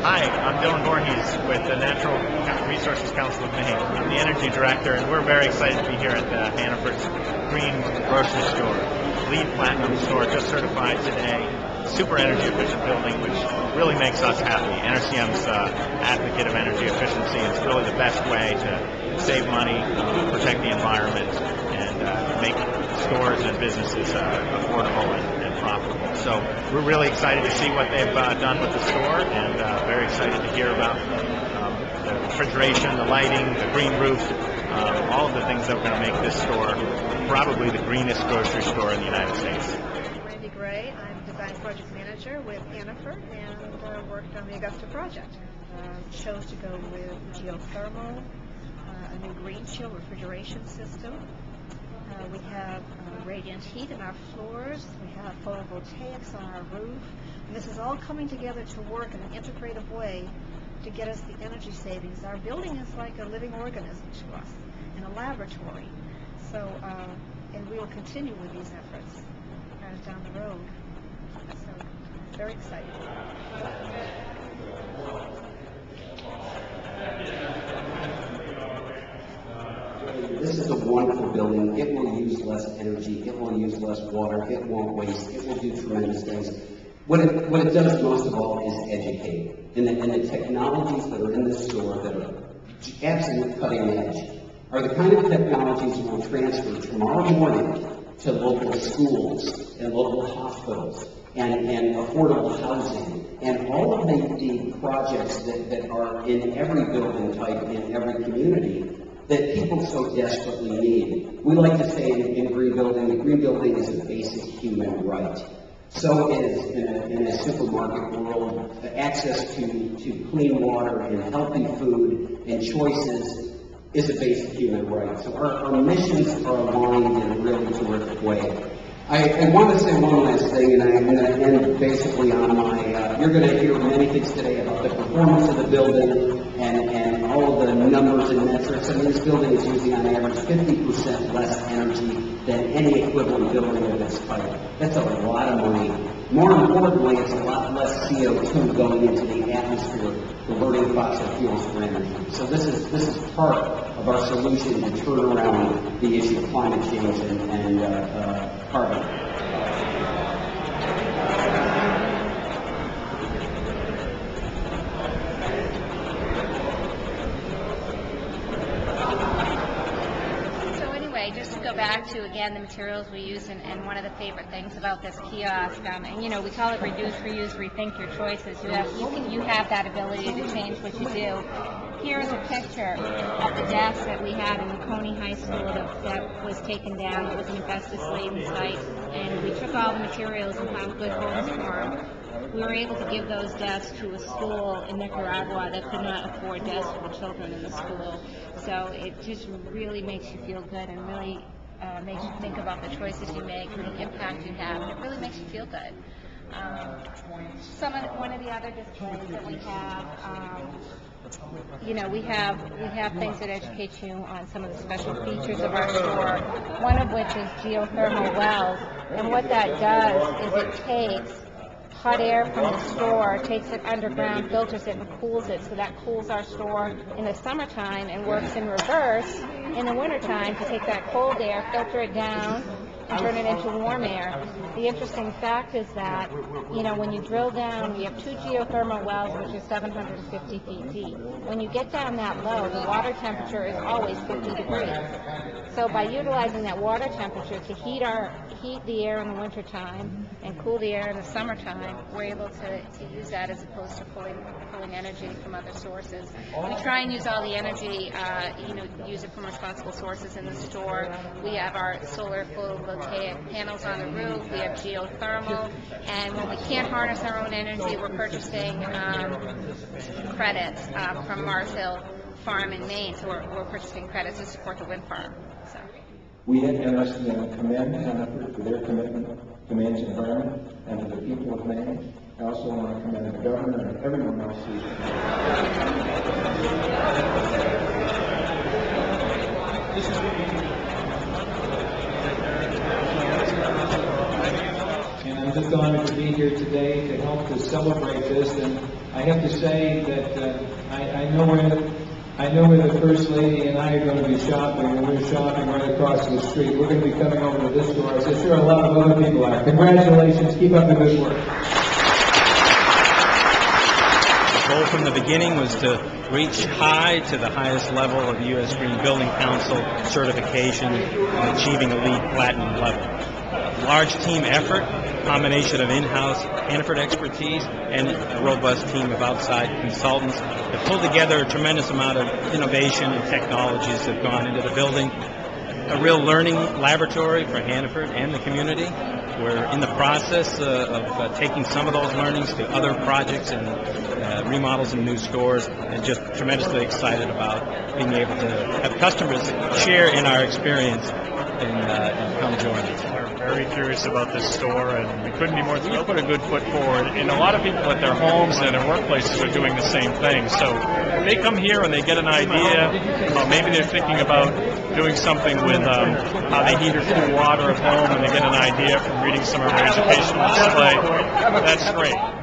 Hi, I'm Dylan Voorhees with the Natural Resources Council of Maine. I'm the Energy Director, and we're very excited to be here at the Hannaford's Green grocery store. LEED Platinum store, just certified today. Super energy efficient building, which really makes us happy. NRCM's advocate of energy efficiency. It's really the best way to save money, protect the environment, and make stores and businesses affordable and profitable. So we're really excited to see what they've done with the store, and very excited to hear about the refrigeration, the lighting, the green roof, all of the things that are going to make this store probably the greenest grocery store in the United States. I'm Design Project Manager with Hannaford and worked on the Augusta project. Chose to go with geothermal, a new green chill refrigeration system. We have radiant heat in our floors. We have photovoltaics on our roof. And this is all coming together to work in an integrative way to get us the energy savings. Our building is like a living organism to us in a laboratory. So, and we will continue with these efforts down the road. So, very excited. This is a wonderful building. It will use less energy. It will use less water. It won't waste. It will do tremendous things. What it does most of all is educate. And the technologies that are in this store that are absolute cutting edge are the kind of technologies that will transfer tomorrow morning to local schools and local hospitals and affordable housing and all of the projects that are in every building type in every community that people so desperately need. We like to say in green building, the green building is a basic human right. So is in a supermarket world, access to clean water and healthy food and choices is a basic human right. So our missions are aligned in a really terrific way. I want to say one last thing, and I'm going to end basically on my, you're going to hear many things today about the performance of the building and all of the numbers and metrics. I mean, this building is using on average 50% less energy than any equivalent building of its type. That's a lot of money. More importantly, it's a lot less CO2 going into the atmosphere, converting fossil fuels for energy. So this is part of our solution to turn around the issue of climate change and carbon. Just to go back to, again, the materials we use, and one of the favorite things about this kiosk, and you know, we call it reduce, reuse, rethink your choices. You have that ability to change what you do. Here's a picture of the desk that we had in the Coney High School that was taken down. It was an asbestos-laden site, and we took all the materials and found good homes for them. We were able to give those desks to a school in Nicaragua that could not afford desks for the children in the school. So it just really makes you feel good and really makes you think about the choices you make and the impact you have. And it really makes you feel good. One of the other displays that we have, you know, we have things that educate you on some of the special features of our store. One of which is geothermal wells, and what that does is it takes hot air from the store, takes it underground, filters it, and cools it. So that cools our store in the summertime and works in reverse in the wintertime to take that cold air, filter it down, and turn it into warm air. The interesting fact is that, you know, when you drill down, we have 2 geothermal wells, which are 750 feet deep. When you get down that low, the water temperature is always 50 degrees. So by utilizing that water temperature to heat the air in the wintertime and cool the air in the summertime, we're able to use that as opposed to pulling energy from other sources. We try and use all the energy, use it from responsible sources in the store. We have our solar photovoltaic panels on the roof. We have geothermal, and when we can't harness our own energy, we're purchasing credits from Mars Hill Farm in Maine. So we're purchasing credits to support the wind farm. So. We at NRCM commend Hannaford for their commitment to Maine's environment and to the people of Maine. I also want to commend the governor and everyone else who's and I'm just honored to be here today to help to celebrate this. And I have to say that I know where the First Lady and I are going to be shopping, and we're shopping right across the street. We're going to be coming over to this store. As I'm sure a lot of other people are. Congratulations. Keep up the good work. The goal from the beginning was to reach high to the highest level of the U.S. Green Building Council certification and achieving a LEED Platinum level. Large team effort, combination of in-house Hannaford expertise and a robust team of outside consultants that pulled together a tremendous amount of innovation and technologies that have gone into the building. A real learning laboratory for Hannaford and the community. We're in the process of taking some of those learnings to other projects and remodels and new stores, and just tremendously excited about being able to have customers share in our experience and come join us. We're very curious about this store, and we couldn't be more thrilled. Put a good foot forward, and a lot of people at their homes and their workplaces are doing the same thing. So they come here and they get an idea. Maybe they're thinking about doing something with how they heat or cool water at home, and they get an idea from reading some of our educational display. That's great.